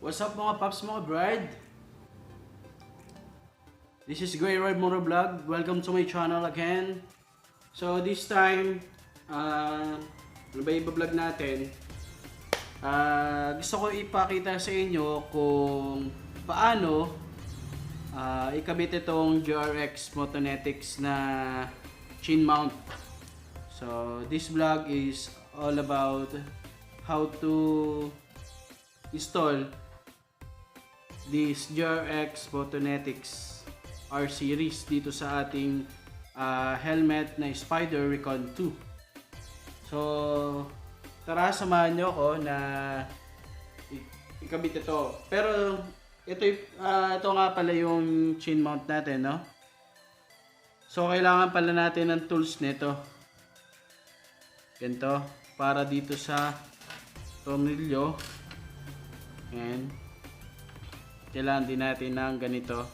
What's up mga paps, mga bride? This is Grey Ride Motor Vlog. Welcome to my channel again. So this time, ano ba i-vlog natin? Gusto ko ipakita sa inyo kung paano ikabit itong GRX motonetics na chin mount. So this vlog is all about how to install this GRX motonetics R series dito sa ating helmet na Spyder Recon2. So tara, samahan nyo ako na ikabit ito. Pero ito nga pala yung chin mount natin, no? So kailangan pala natin ng tools nito. Ganito, para dito sa tornilyo. And kailangan din natin ng ganito.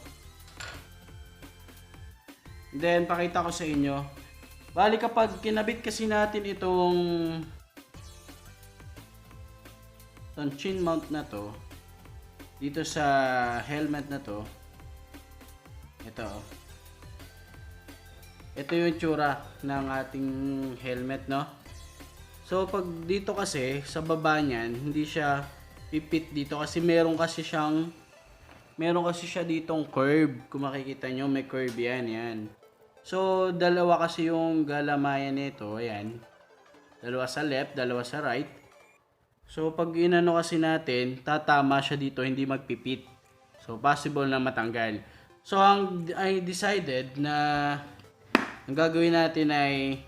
Then pakita ko sa inyo. Bali kapag kinabit kasi natin itong chin mount na to dito sa helmet na to, ito yung tsura ng ating helmet, no? So pag dito kasi sa baba niyan, hindi siya pipit dito kasi meron kasi siya ditong curve. Kung makikita nyo, may curve yan. So dalawa kasi yung galamayan nito, ayan. Dalawa sa left, dalawa sa right. So pag inano kasi natin, tatama siya dito, hindi magpipit. So possible na matanggal. So I decided na ang gagawin natin ay,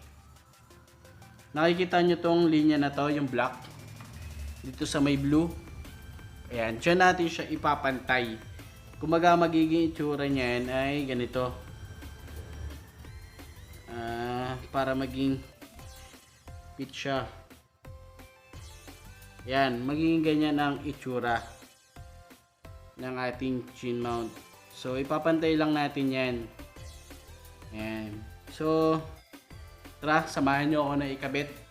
nakikita nyo tong linya na to, yung black dito sa may blue. Ayan, dyan natin siya ipapantay. Kumaga magiging itsura niyan ay ganito. Para maging fit siya. Ayan, magiging ganyan ang itsura ng ating chin mount. So ipapantay lang natin yan. Ayan. So tara, samahan nyo ako na ikabit.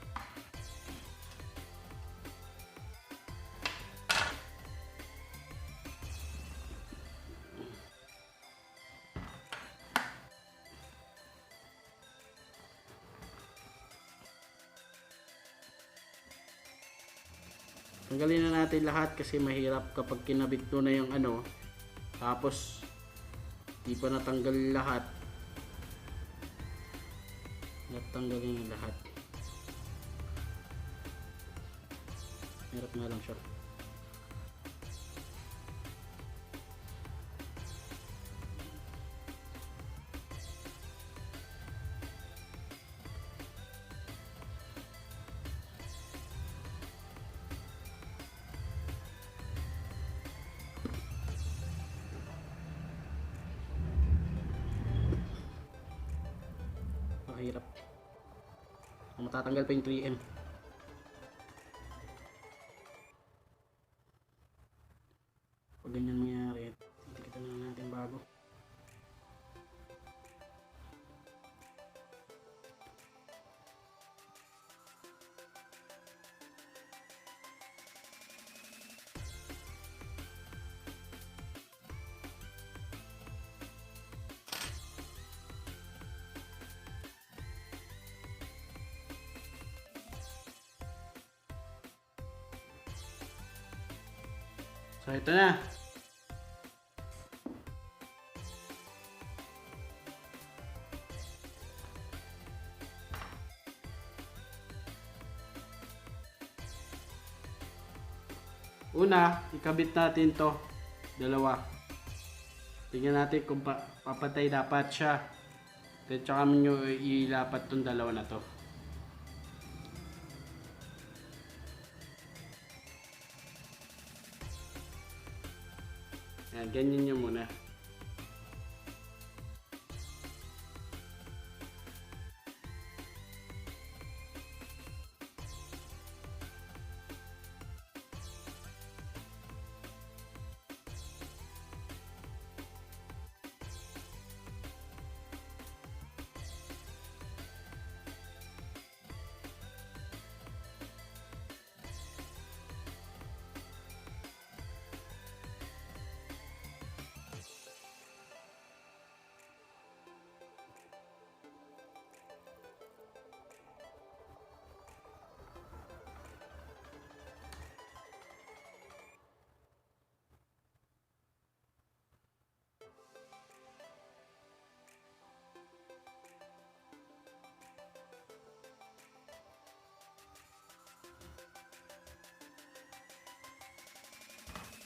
Tanggalin na natin lahat kasi mahirap kapag kinabit mo na yung ano, tapos di pa natanggal lahat. Natanggalin yung lahat. Hirap nga lang siya. Hirap. Matatanggal pa yung 3M. Pag ganyan mangyari, kita na natin bago. So ito na. Una, ikabit natin to dalawa. Tingnan natin kung papatay dapat siya. Then tsaka nyo ilapat tong dalawa na to. Yan, ganyan nyo muna.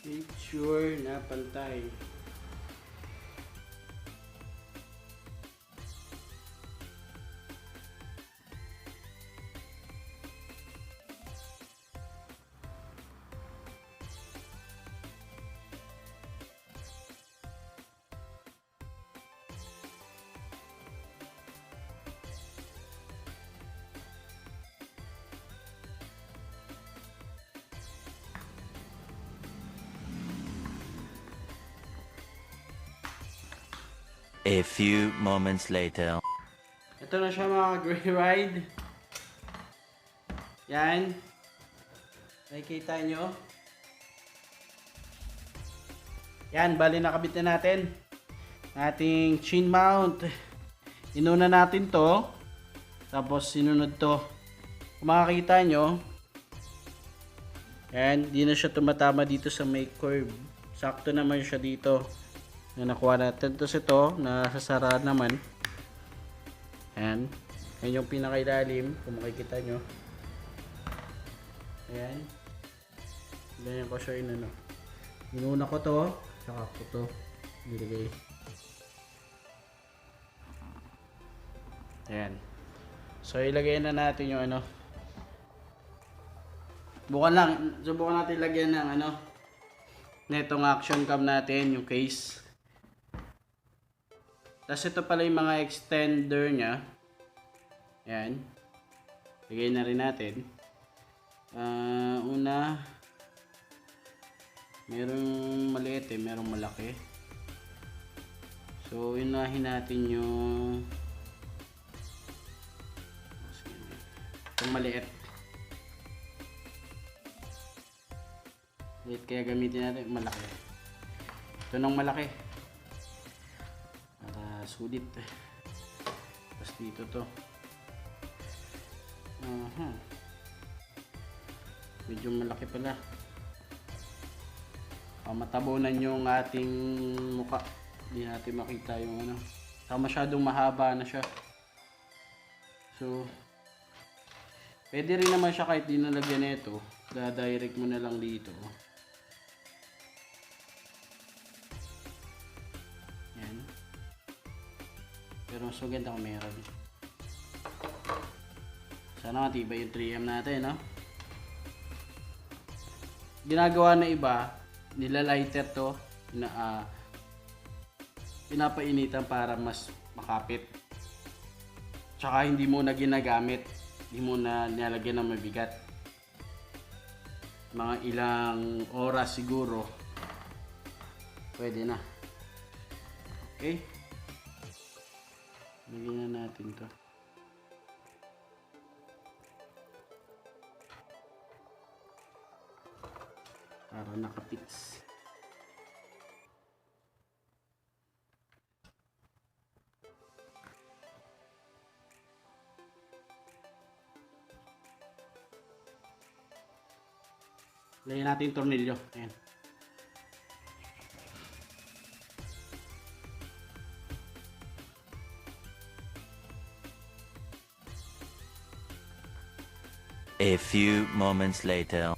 Make sure na pantay. A few moments later. Ito na siya mga gray ride. Yan. Nakikita nyo. Yan, bali nakabit na natin. Ating chin mount. Inuna natin to. Tapos sinunod to. Kung makakita nyo. Yan, di na siya tumatama dito sa may curve. Sakto naman siya dito. Na nakuha natin. Tapos ito, nasasara naman. Ayan. Ayan yung pinakailalim. Kung makikita nyo. Ayan. Ganyan ko siya inano. Inuna ko to. Saka ko to. Nilagay. Ayan. So, ilagay na natin yung ano. Subukan natin lagyan ng ano. Netong action cam natin. Yung case. Tapos ito pala yung mga extender nya. Ayan. Lagay na rin natin. Una. Merong maliit merong malaki. So, unahin natin yung maliit. Maliit kaya gamitin natin malaki. Ito nang malaki. Sulit. Tapos dito to. Medyo malaki pala. Matabunan yung ating muka. Hindi natin makita yung ano. Masyadong mahaba na siya. So, pwede rin naman siya kahit di nalagyan nito. Da-direct mo na lang dito. Pero mas maganda kung meron. Sana matibay yung 3M natin, no? Ginagawa na iba, nilalighter to, pinapainitan para mas makapit. Tsaka hindi mo na ginagamit, hindi mo na nilalagyan ng mabigat. Mga ilang oras siguro, pwede na. Okay? Lagyan na natin to. Para nakapits. Lagyan natin yung tornilyo. Ayan. A few moments later.